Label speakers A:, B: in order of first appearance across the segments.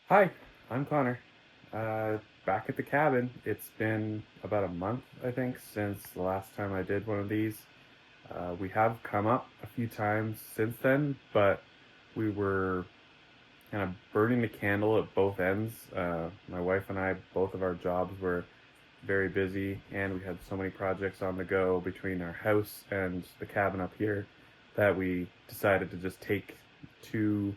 A: Hi, I'm Connor. Back at the cabin. It's been about a month, I think, since the last time I did one of these. We have come up a few times since then, but we were kind of burning the candle at both ends. My wife and I, both of our jobs were very busy, and we had so many projects on the go between our house and the cabin up here that we decided to just take two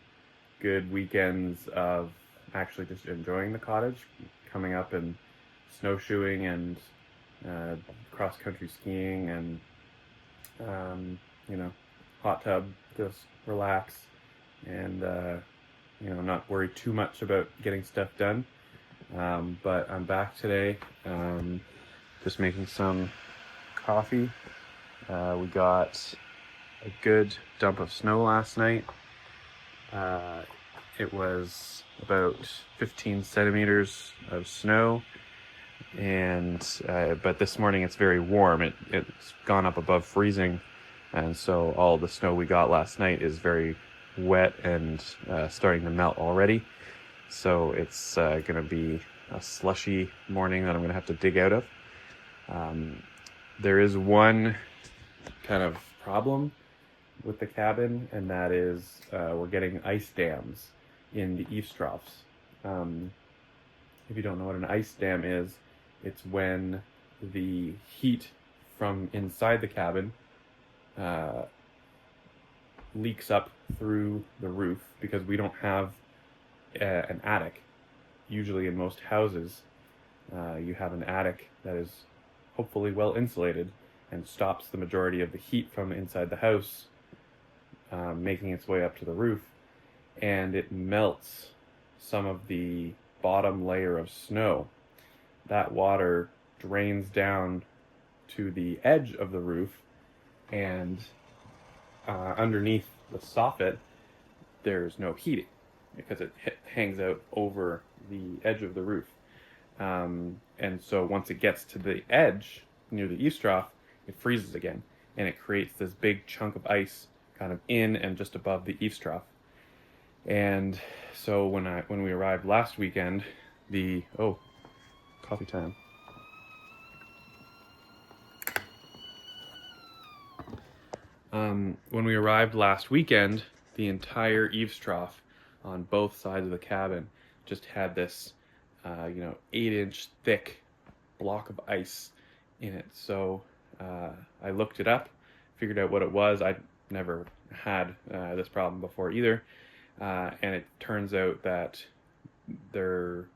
A: good weekends of actually just enjoying the cottage, coming up and snowshoeing and uh, cross country skiing and um, you know, hot tub, just relax and not worry too much about getting stuff done. But I'm back today, just making some coffee. We got a good dump of snow last night. It was about 15 centimeters of snow, and but this morning it's very warm. It's gone up above freezing, and so all the snow we got last night is very wet and starting to melt already. So it's going to be a slushy morning that I'm going to have to dig out of. There is one kind of problem with the cabin, and that is we're getting ice dams in the eaves troughs. If you don't know what an ice dam is, it's when the heat from inside the cabin uh, leaks up through the roof because we don't have an attic. Usually, in most houses, you have an attic that is hopefully well insulated and stops the majority of the heat from inside the house making its way up to the roof, and it melts some of the bottom layer of snow. That water drains down to the edge of the roof, and underneath the soffit, there's no heating because it hangs out over the edge of the roof. And so once it gets to the edge near the eaves trough, it freezes again, and it creates this big chunk of ice kind of in and just above the eaves trough. And so when we arrived last weekend, coffee time. When we arrived last weekend, the entire eaves trough on both sides of the cabin just had this 8-inch thick block of ice in it. So I looked it up, figured out what it was. I'd never had this problem before either. And it turns out that they're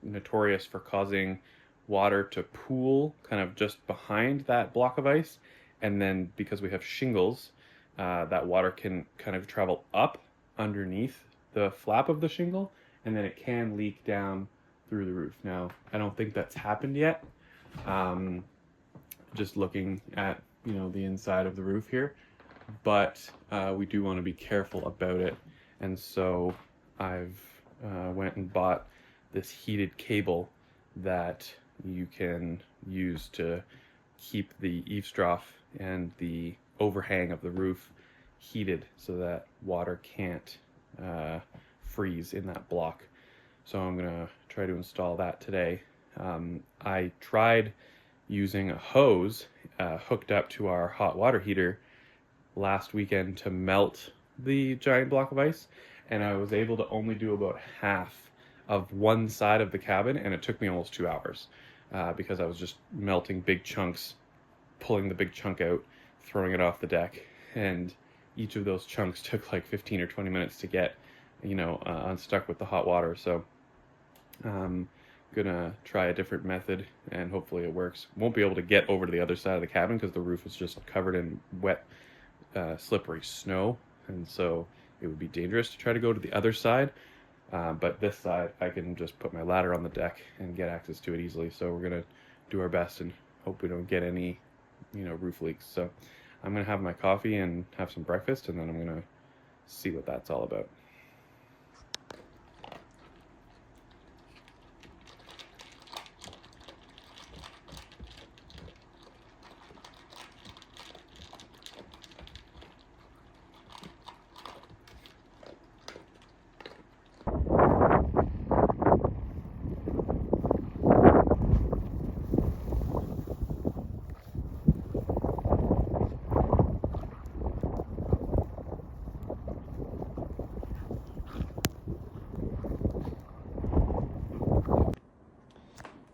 A: notorious for causing water to pool kind of just behind that block of ice. And then because we have shingles, that water can kind of travel up underneath the flap of the shingle, and then it can leak down through the roof. Now, I don't think that's happened yet. Just looking at the inside of the roof here, but we do want to be careful about it. And so I've went and bought this heated cable that you can use to keep the eaves trough and the overhang of the roof heated so that water can't freeze in that block. So I'm going to try to install that today. I tried using a hose hooked up to our hot water heater last weekend to melt the giant block of ice, and I was able to only do about half of one side of the cabin, and it took me almost 2 hours because I was just melting big chunks, pulling the big chunk out, throwing it off the deck, and each of those chunks took like 15 or 20 minutes to get unstuck with the hot water. So I'm gonna try a different method and hopefully it works. Won't be able to get over to the other side of the cabin because the roof is just covered in wet slippery snow, and so it would be dangerous to try to go to the other side, but this side I can just put my ladder on the deck and get access to it easily. So we're gonna do our best and hope we don't get any roof leaks. So I'm gonna have my coffee and have some breakfast, and then I'm gonna see what that's all about.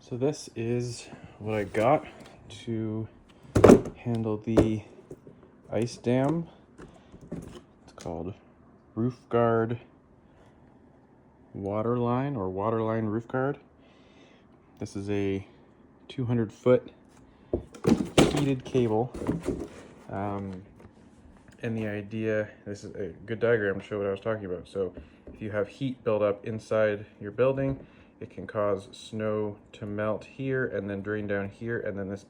A: So this is what I got to handle the ice dam. It's called Roof Guard Waterline, or Waterline Roof Guard. This is a 200-foot heated cable. And the idea, this is a good diagram to show what I was talking about. So if you have heat build up inside your building, it can cause snow to melt here and then drain down here, and then this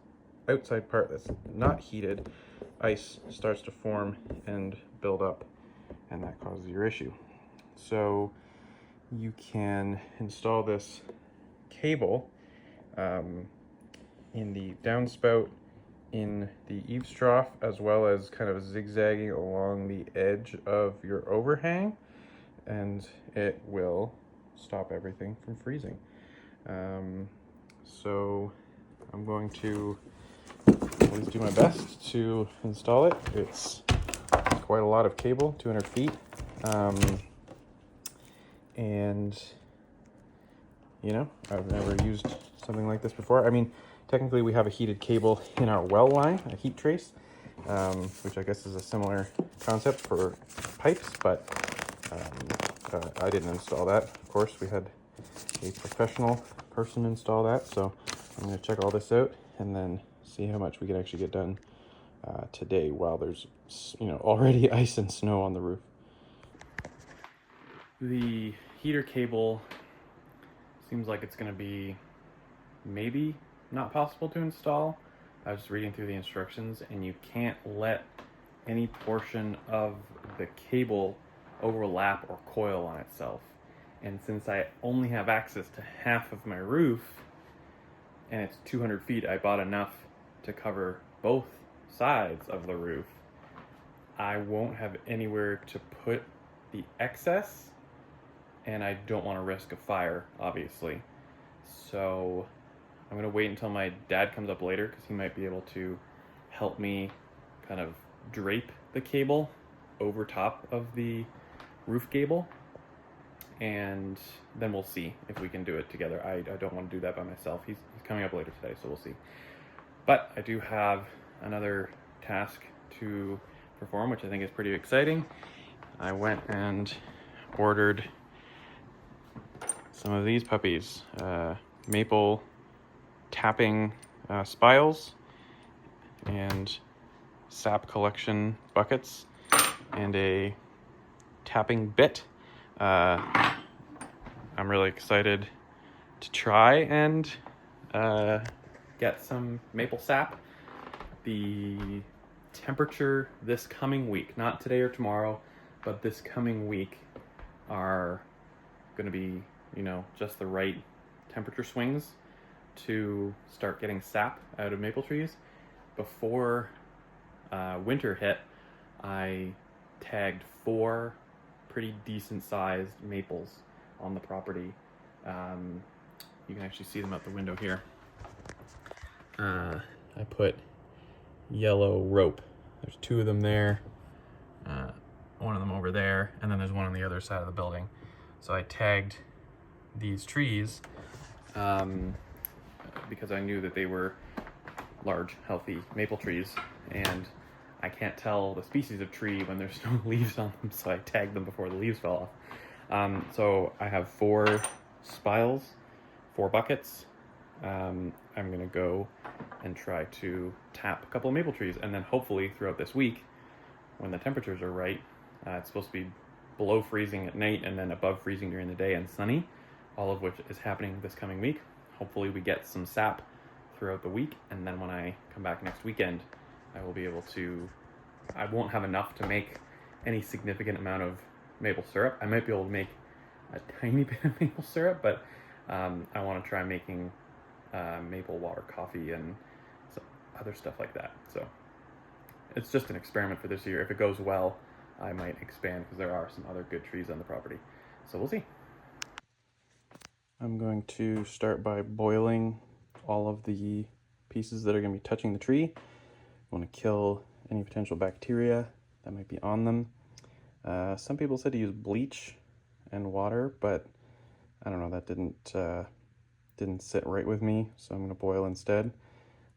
A: outside part that's not heated, ice starts to form and build up, and that causes your issue. So you can install this cable in the downspout, in the eaves trough, as well as kind of zigzagging along the edge of your overhang, and it will stop everything from freezing. So I'm going to at least do my best to install it. It's quite a lot of cable, 200 feet. And you know, I've never used something like this before. I mean, technically we have a heated cable in our well line, a heat trace, which I guess is a similar concept for pipes, but I didn't install that. Of course, we had a professional person install that, so I'm going to check all this out and then see how much we can actually get done today while there's, you know, already ice and snow on the roof. The heater cable seems like it's going to be maybe not possible to install. I was reading through the instructions, and you can't let any portion of the cable overlap or coil on itself. And since I only have access to half of my roof, and it's 200 feet, I bought enough to cover both sides of the roof. I won't have anywhere to put the excess, and I don't want to risk a fire, obviously. So I'm going to wait until my dad comes up later, because he might be able to help me kind of drape the cable over top of the roof gable, and then we'll see if we can do it together. I don't want to do that by myself. He's coming up later today, so we'll see. But I do have another task to perform, which I think is pretty exciting. I went and ordered some of these puppies, maple tapping spiles and sap collection buckets and a tapping bit. I'm really excited to try and get some maple sap. The temperature this coming week, not today or tomorrow, but this coming week, are going to be, you know, just the right temperature swings to start getting sap out of maple trees. Before winter hit, I tagged 4 pretty decent sized maples on the property. You can actually see them out the window here. I put yellow rope. There's 2 of them there, one of them over there, and then there's one on the other side of the building. So I tagged these trees because I knew that they were large, healthy maple trees, and I can't tell the species of tree when there's no leaves on them, so I tagged them before the leaves fell off. So I have 4 spiles, 4 buckets. I'm gonna go and try to tap a couple of maple trees, and then hopefully throughout this week, when the temperatures are right, it's supposed to be below freezing at night and then above freezing during the day and sunny, all of which is happening this coming week. Hopefully we get some sap throughout the week, and then when I come back next weekend, I will be able to, I won't have enough to make any significant amount of maple syrup. I might be able to make a tiny bit of maple syrup, but I want to try making maple water coffee and some other stuff like that. So it's just an experiment for this year. If it goes well, I might expand, because there are some other good trees on the property. So we'll see. I'm going to start by boiling all of the pieces that are going to be touching the tree. I want to kill any potential bacteria that might be on them. Some people said to use bleach and water, but I don't know, that didn't didn't sit right with me, so I'm going to boil instead.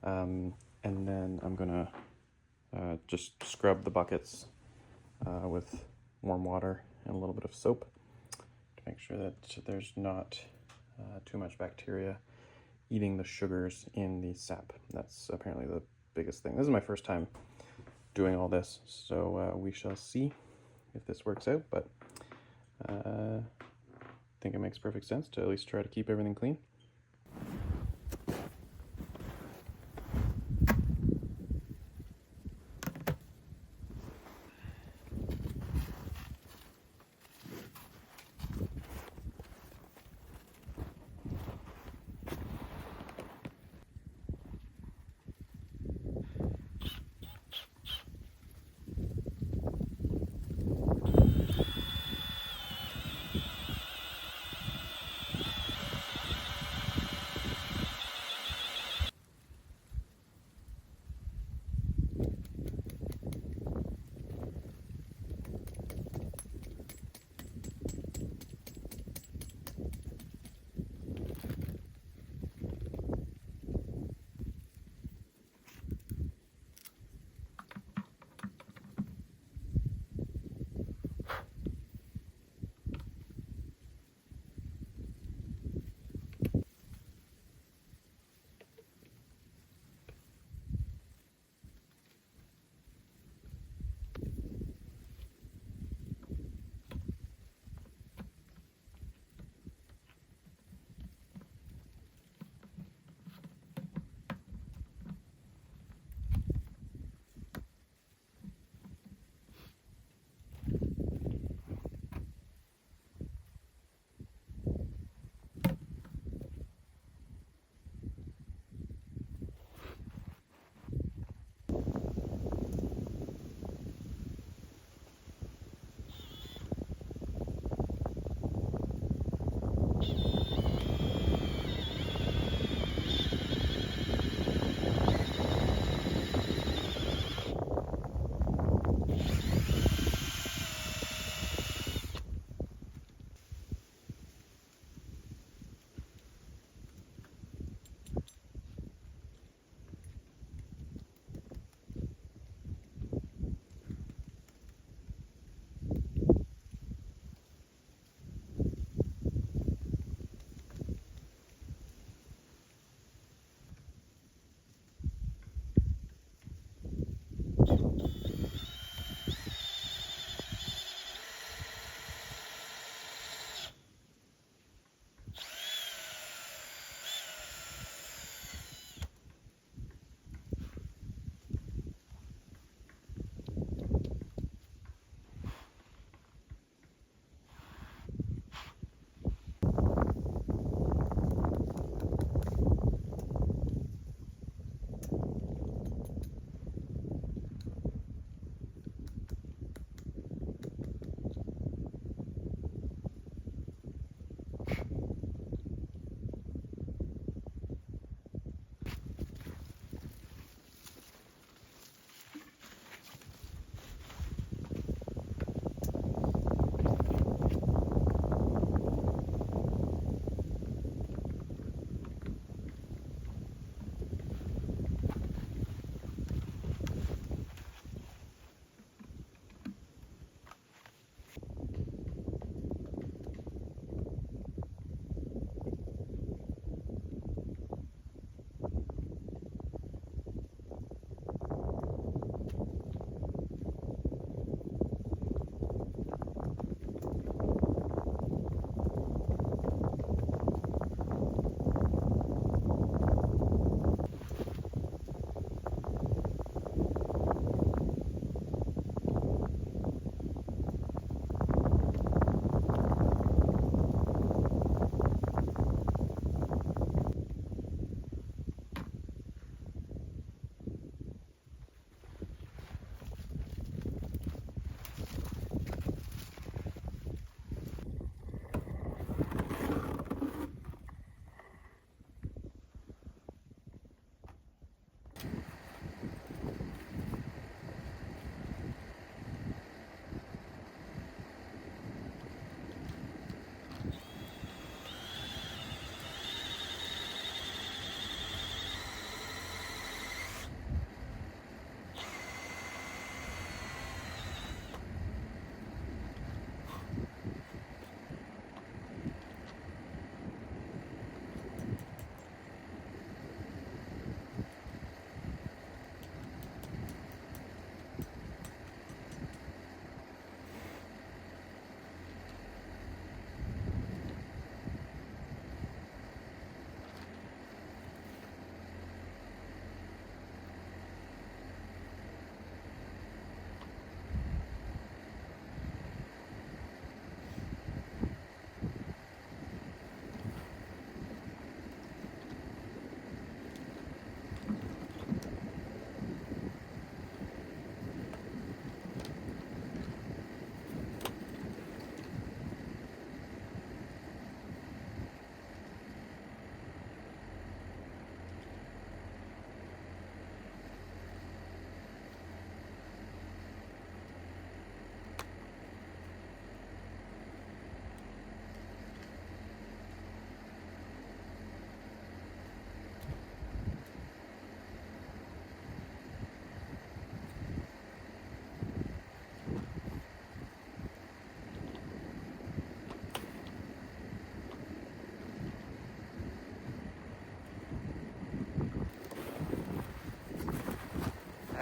A: And then I'm going to just scrub the buckets with warm water and a little bit of soap to make sure that there's not too much bacteria eating the sugars in the sap. That's apparently the biggest thing. This is my first time doing all this, so we shall see if this works out, but I think it makes perfect sense to at least try to keep everything clean.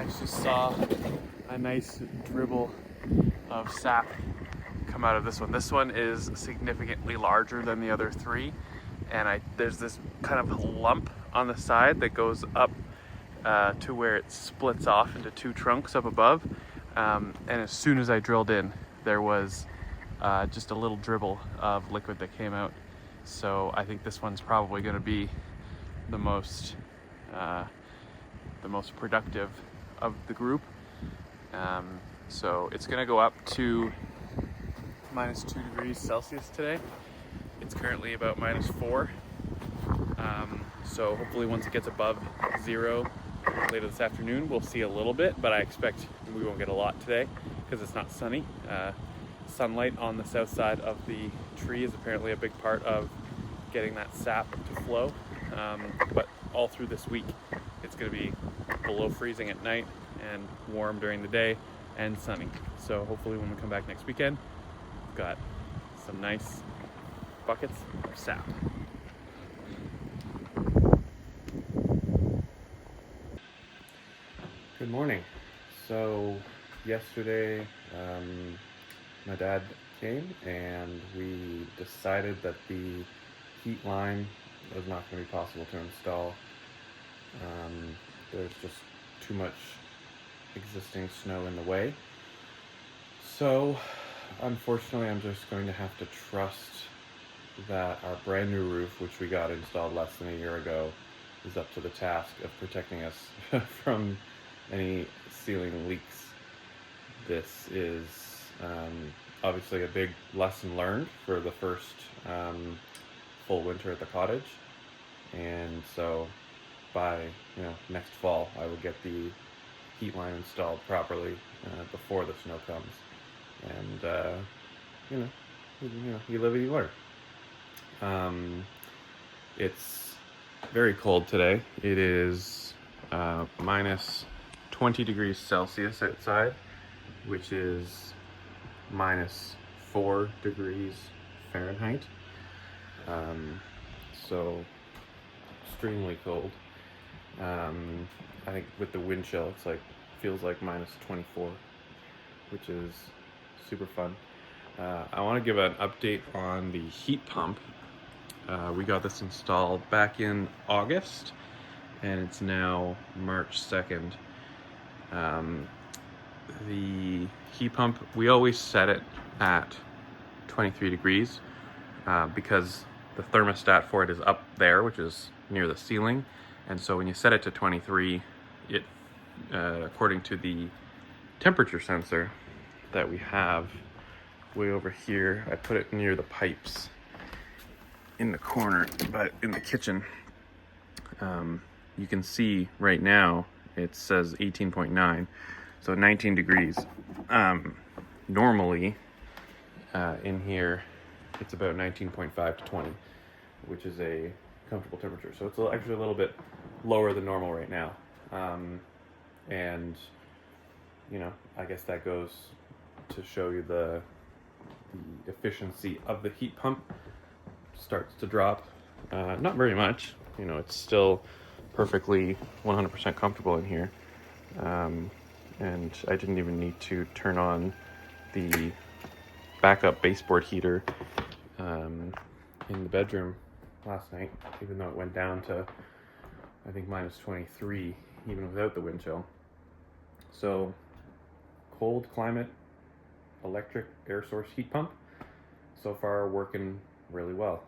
A: just saw a nice dribble of sap come out of this one. This one is significantly larger than the other three, and there's this kind of lump on the side that goes up to where it splits off into two trunks up above. And as soon as I drilled in, there was just a little dribble of liquid that came out. So I think this one's probably going to be the most productive of the group. So it's going to go up to -2 degrees Celsius today. It's currently about -4. So hopefully once it gets above 0 later this afternoon, we'll see a little bit, but I expect we won't get a lot today because it's not sunny. Sunlight on the south side of the tree is apparently a big part of getting that sap to flow. But all through this week, it's going to be below freezing at night and warm during the day and sunny. So hopefully when we come back next weekend, we've got some nice buckets of sap. Good morning. So yesterday, my dad came and we decided that the heat line was not going to be possible to install. There's just too much existing snow in the way. So unfortunately, I'm just going to have to trust that our brand new roof, which we got installed less than a year ago, is up to the task of protecting us from any ceiling leaks. This is obviously a big lesson learned for the first full winter at the cottage, and so by next fall I will get the heat line installed properly before the snow comes, and you live and you learn. It's very cold today. It is -20 degrees Celsius outside, which is -4 degrees Fahrenheit. So extremely cold. I think with the wind chill, it's feels like -24, which is super fun. I want to give an update on the heat pump. We got this installed back in August, and it's now March 2nd. The heat pump, we always set it at 23 degrees because the thermostat for it is up there, which is near the ceiling. And so when you set it to 23, it, according to the temperature sensor that we have way over here, I put it near the pipes in the corner, but in the kitchen, you can see right now it says 18.9, so 19 degrees. Normally in here it's about 19.5 to 20, which is a comfortable temperature. So it's actually a little bit lower than normal right now. And I guess that goes to show you the efficiency of the heat pump starts to drop. Not very much, it's still perfectly 100% comfortable in here. And I didn't even need to turn on the backup baseboard heater in the bedroom last night, even though it went down to, I think, -23, even without the wind chill. So, cold climate, electric air source heat pump, so far working really well.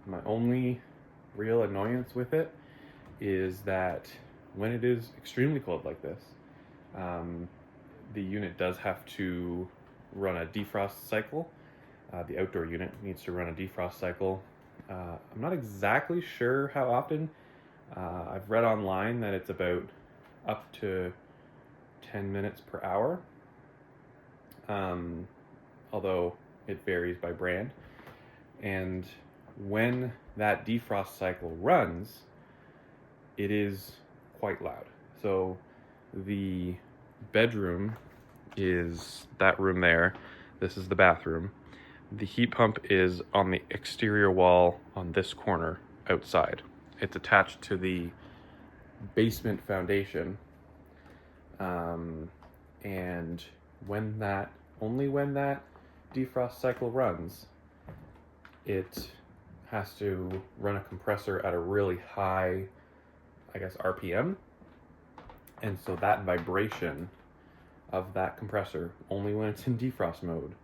A: My only real annoyance with it is that when it is extremely cold like this, the unit does have to run a defrost cycle. The outdoor unit needs to run a defrost cycle. I'm not exactly sure how often. I've read online that it's about up to 10 minutes per hour, although it varies by brand. And when that defrost cycle runs, it is quite loud. So the bedroom is that room there. This is the bathroom. The heat pump is on the exterior wall on this corner outside. It's attached to the basement foundation, And only when that defrost cycle runs, it has to run a compressor at a really high, I guess, RPM. And so that vibration of that compressor, only when it's in defrost mode,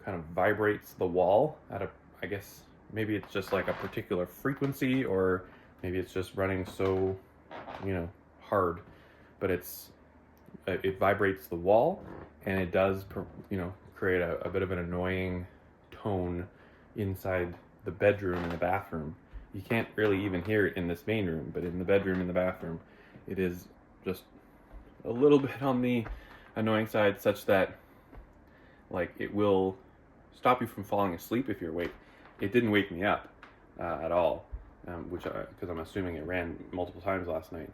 A: kind of vibrates the wall at I guess, maybe it's just like a particular frequency, or maybe it's just running so, hard, but it vibrates the wall, and it does, create a bit of an annoying tone inside the bedroom and the bathroom. You can't really even hear it in this main room, but in the bedroom and the bathroom, it is just a little bit on the annoying side, such that like it will stop you from falling asleep if you're awake. It didn't wake me up at all, because I'm assuming it ran multiple times last night.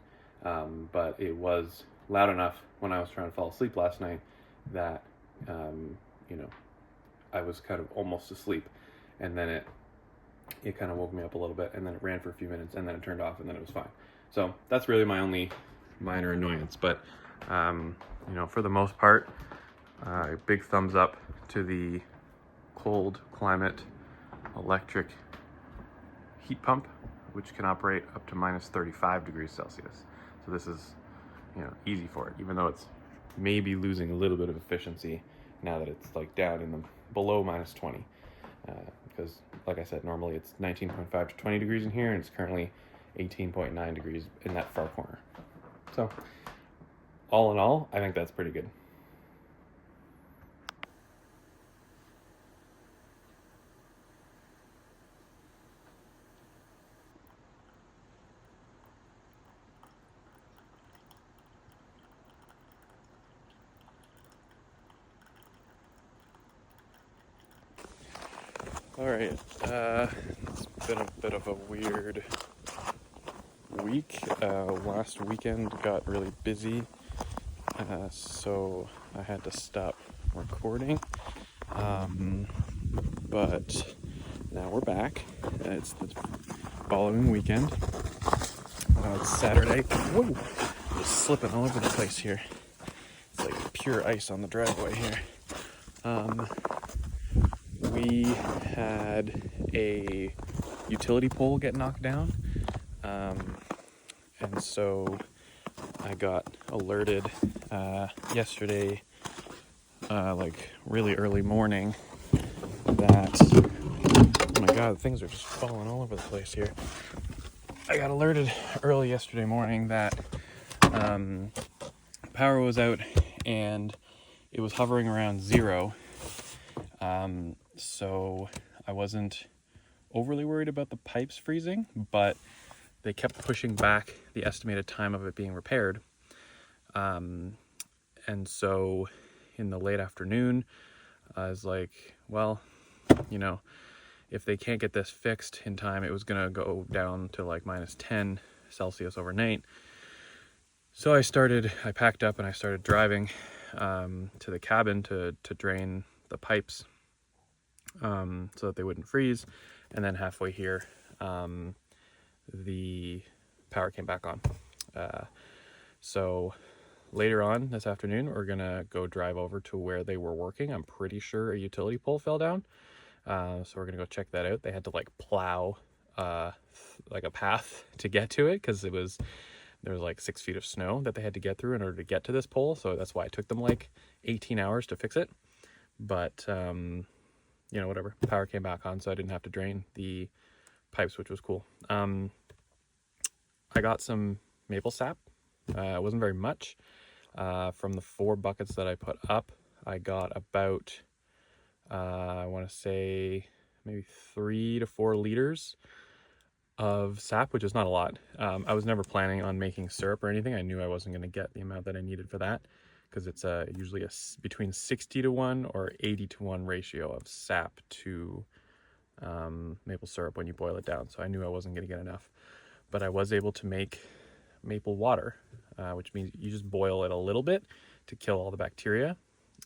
A: But it was loud enough when I was trying to fall asleep last night that I was kind of almost asleep, and then it kind of woke me up a little bit, and then it ran for a few minutes, and then it turned off, and then it was fine. So that's really my only minor annoyance. But for the most part, big thumbs up to the cold climate electric heat pump, which can operate up to minus 35 degrees Celsius. So this is, easy for it, even though it's maybe losing a little bit of efficiency now that it's like down in the below minus 20. Because like I said, normally it's 19.5 to 20 degrees in here, and it's currently 18.9 degrees in that far corner. So all in all, I think that's pretty good. All right, it's been a bit of a weird week. Last weekend got really busy, so I had to stop recording. But now we're back. It's the following weekend. It's Saturday. Whoa! Just slipping all over the place here. It's like pure ice on the driveway here. We had a utility pole get knocked down, and so I got alerted yesterday, like really early morning, that, oh my god, things are just falling all over the place here. I got alerted early yesterday morning that power was out, and it was hovering around 0. So I wasn't overly worried about the pipes freezing, but they kept pushing back the estimated time of it being repaired. And so in the late afternoon, I was like, well, if they can't get this fixed in time, it was going to go down to like minus 10 Celsius overnight. So I packed up and I started driving to the cabin to drain the pipes, so that they wouldn't freeze. And then halfway here, the power came back on. So later on this afternoon, we're gonna go drive over to where they were working. I'm pretty sure a utility pole fell down. So we're gonna go check that out. They had to like plow like a path to get to it, because there was like 6 feet of snow that they had to get through in order to get to this pole. So that's why it took them like 18 hours to fix it. But whatever, power came back on, so I didn't have to drain the pipes, which was cool. I got some maple sap. It wasn't very much. From the 4 buckets that I put up, I got about, I want to say maybe 3 to 4 liters of sap, which is not a lot. I was never planning on making syrup or anything. I knew I wasn't going to get the amount that I needed for that, because it's usually between 60 to 1 or 80 to 1 ratio of sap to maple syrup when you boil it down. So I knew I wasn't going to get enough. But I was able to make maple water, which means you just boil it a little bit to kill all the bacteria.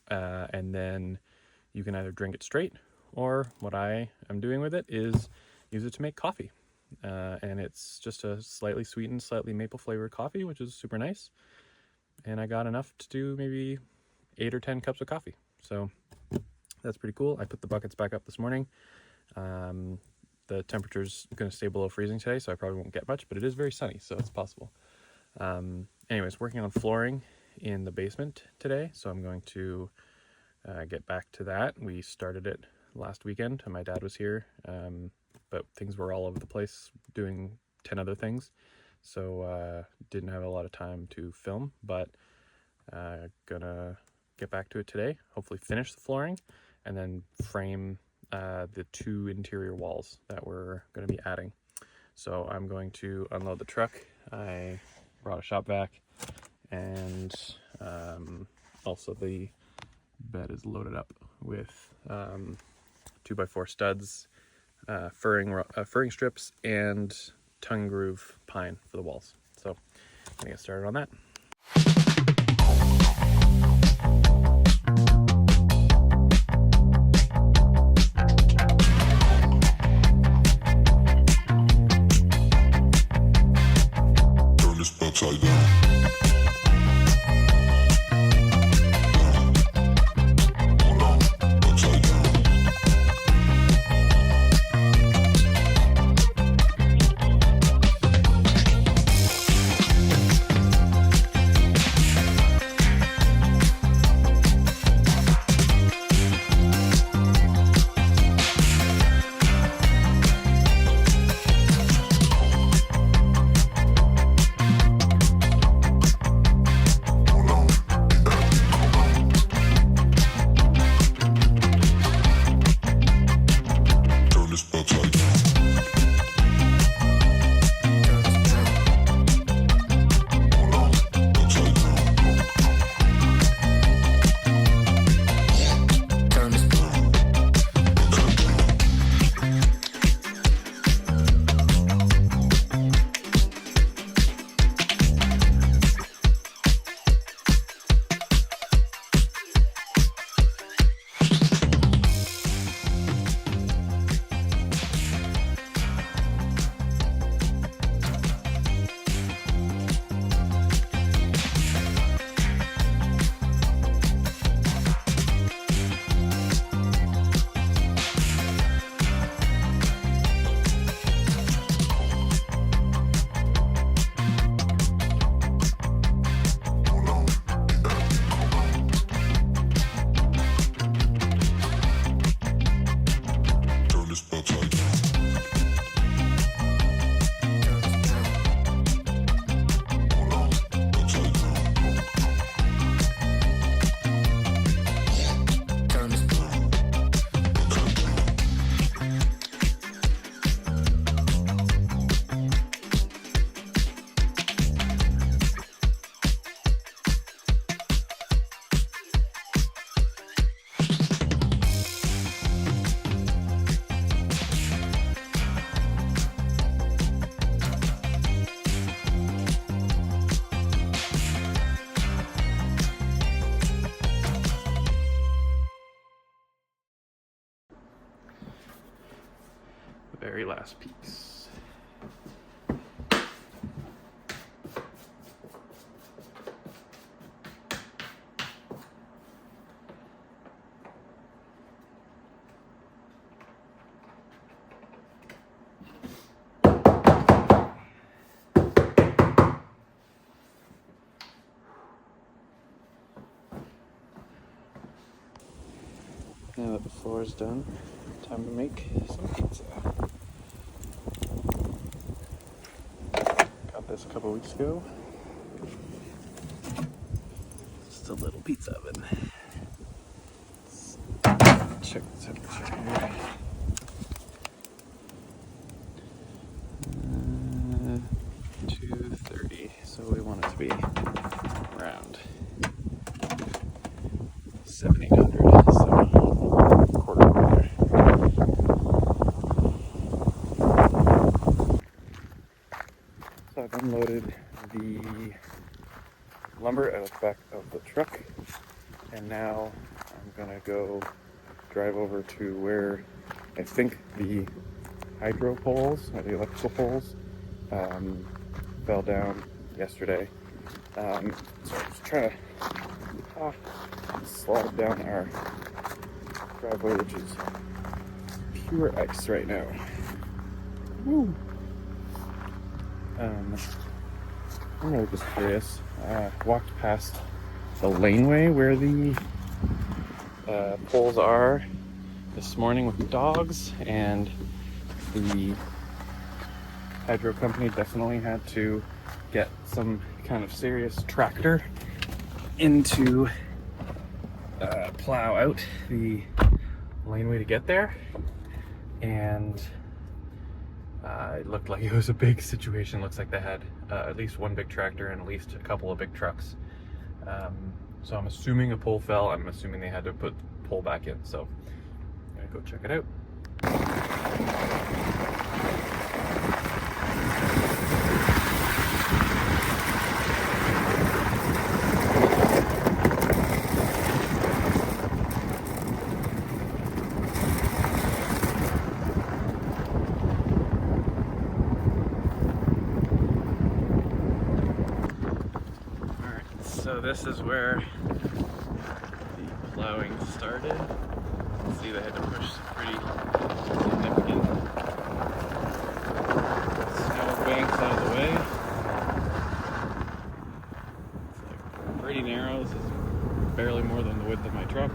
A: And then you can either drink it straight, or what I am doing with it is use it to make coffee. And it's just a slightly sweetened, slightly maple flavored coffee, which is super nice.
B: and I got enough to do maybe 8 or 10 cups of coffee. So that's pretty cool. I put the buckets back up this morning. The temperature's going to stay below freezing today, so I probably won't get much, but it is very sunny, so it's possible. Anyways, working on flooring in the basement today, so I'm going to get back to that. We started it last weekend, and my dad was here, but things were all over the place doing 10 other things, so didn't have a lot of time to film, but gonna get back to it today, hopefully finish the flooring, and then frame the 2 interior walls that we're going to be adding. So I'm going to unload the truck. I brought a shop vac, and also the bed is loaded up with 2x4 studs, furring strips, and tongue and groove pine for the walls. So I'm gonna get started on that.
C: Upside down.
A: The very last piece. Now that the floor is done, time to make some pizza. Got this a couple weeks ago. Just a little pizza oven. Let's check the temperature here. 230. So we want it to be around 700-800. So quarter over there. So I've unloaded the lumber out the back of the truck, and now I'm gonna go drive over to where I think the hydro poles, or the electrical poles, fell down yesterday. So I was
B: trying to slide down our driveway, which is pure ice right now. Woo. I'm really just curious. Walked past the laneway where the poles are this morning with the dogs, and the hydro company definitely had to get some kind of serious tractor into plow out the laneway to get there, and it looked like it was a big situation. Looks like they had at least one big tractor and at least a couple of big trucks. So I'm assuming a pole fell. I'm assuming they had to put the pole back in. So I'm gonna go check it out. So this is where the plowing started. You can see they had to push some pretty significant snow banks out of the way. It's like pretty narrow. This is barely more than the width of my truck.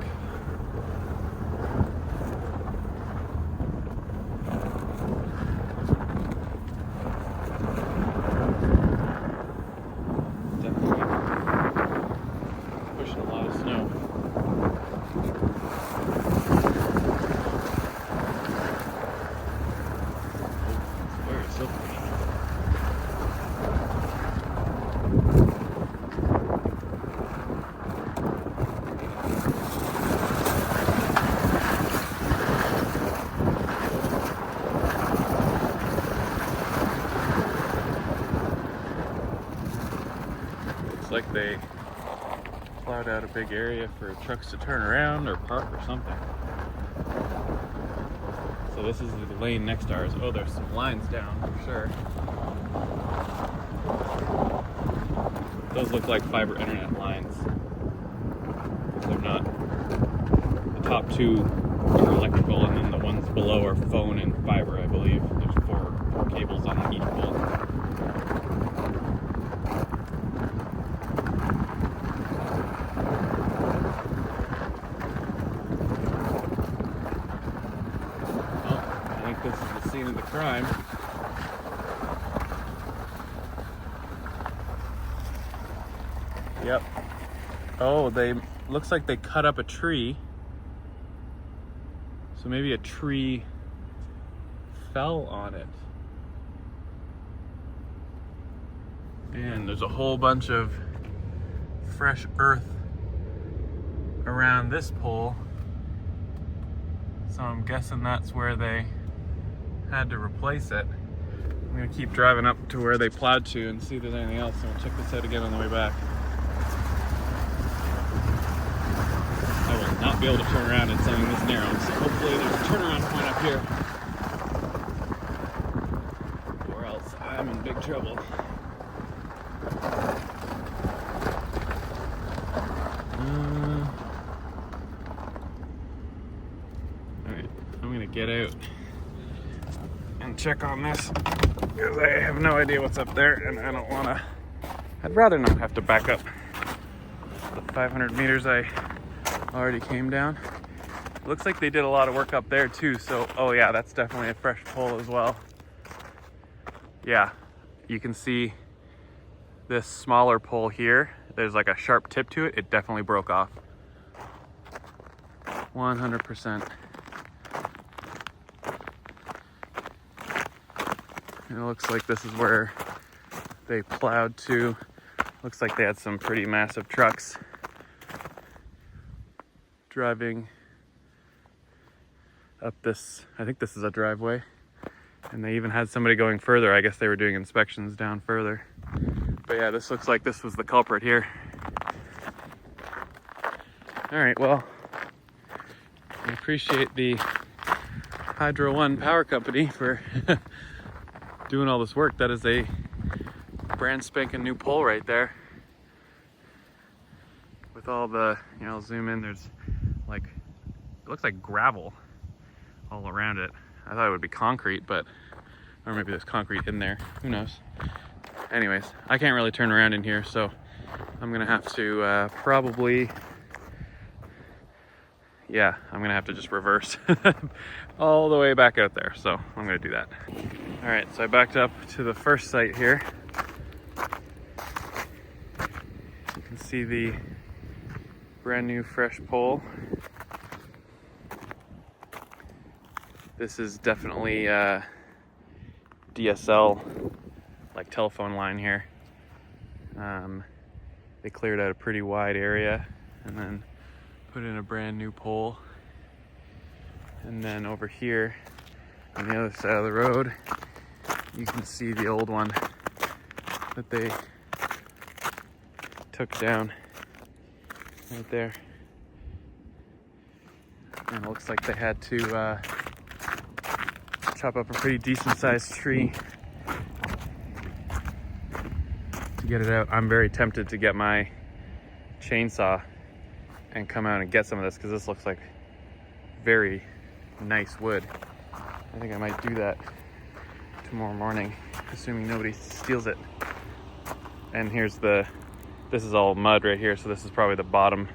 B: Like they plowed out a big area for trucks to turn around or park or something. So this is the lane next to ours. Oh, there's some lines down for sure. Those look like fiber internet lines. They're not. The top two are electrical, and then the ones below are phone and fiber, I believe. There's four cables on each pole. This is the scene of the crime. Yep. Oh, looks like they cut up a tree. So maybe a tree fell on it. And there's a whole bunch of fresh earth around this pole. So I'm guessing that's where they had to replace it. I'm gonna keep driving up to where they plowed to and see if there's anything else. So we'll check this out again on the way back. I will not be able to turn around in something this narrow, so hopefully there's a turnaround point up here, or else I'm in big trouble. Alright, I'm gonna get out and check on this because I have no idea what's up there, and I don't want to. I'd rather not have to back up the 500 meters I already came down. Looks like they did a lot of work up there too, so oh yeah, that's definitely a fresh pole as well. Yeah, you can see this smaller pole here. There's like a sharp tip to it. It definitely broke off. 100%. It looks like this is where they plowed to. Looks like they had some pretty massive trucks driving up this. I think this is a driveway. And they even had somebody going further. I guess they were doing inspections down further. But yeah, this looks like this was the culprit here. All right, well, I appreciate the Hydro One Power Company for doing all this work. That is a brand spanking new pole right there. all the, you know, I'll zoom in, there's like, it looks like gravel all around it. I thought it would be concrete, but, or maybe there's concrete in there, who knows. Anyways, I can't really turn around in here, so I'm gonna have to probably, yeah, I'm gonna have to just reverse all the way back out there. So I'm gonna do that. All right, so I backed up to the first site here. You can see the brand new fresh pole. This is definitely DSL, like telephone line here. They cleared out a pretty wide area and then put in a brand new pole. And then over here on the other side of the road, you can see the old one that they took down right there. And it looks like they had to chop up a pretty decent sized tree to get it out. I'm very tempted to get my chainsaw and come out and get some of this, because this looks like very nice wood. I think I might do that tomorrow morning, assuming nobody steals it. And here's the, this is all mud right here, so this is probably the bottom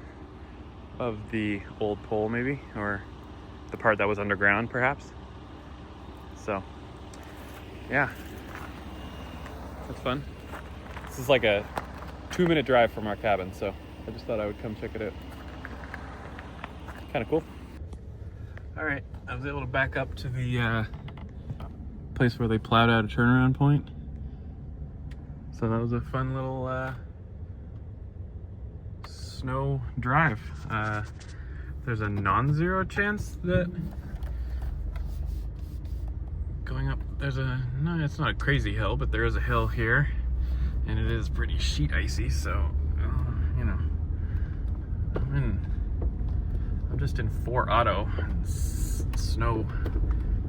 B: of the old pole maybe, or the part that was underground perhaps. So yeah, that's fun. This is like a 2-minute drive from our cabin, so I just thought I would come check it out. Kind of cool. All right, I was able to back up to the place where they plowed out a turnaround point. So that was a fun little snow drive. There's a non-zero chance that going up, there's a, no, it's not a crazy hill, but there is a hill here, and it is pretty sheet icy, so, you know, I'm just in 4 auto snow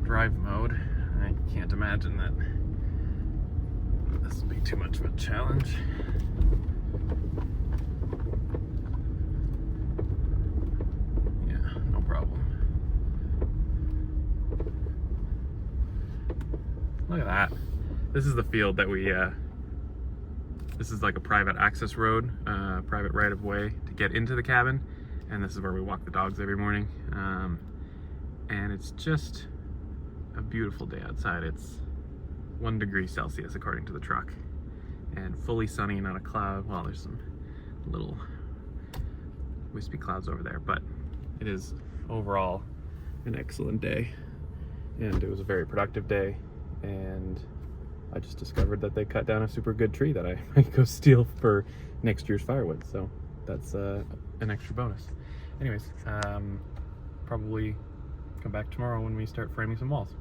B: drive mode. I can't imagine that this will be too much of a challenge. Yeah, no problem. Look at that. This is the field that we, this is like a private access road, private right of way to get into the cabin. And this is where we walk the dogs every morning. And it's just a beautiful day outside. It's 1 degree Celsius according to the truck, and fully sunny, not a cloud. Well, there's some little wispy clouds over there, but it is overall an excellent day. And it was a very productive day, and I just discovered that they cut down a super good tree that I might go steal for next year's firewood. So that's an extra bonus. Anyways, probably come back tomorrow when we start framing some walls.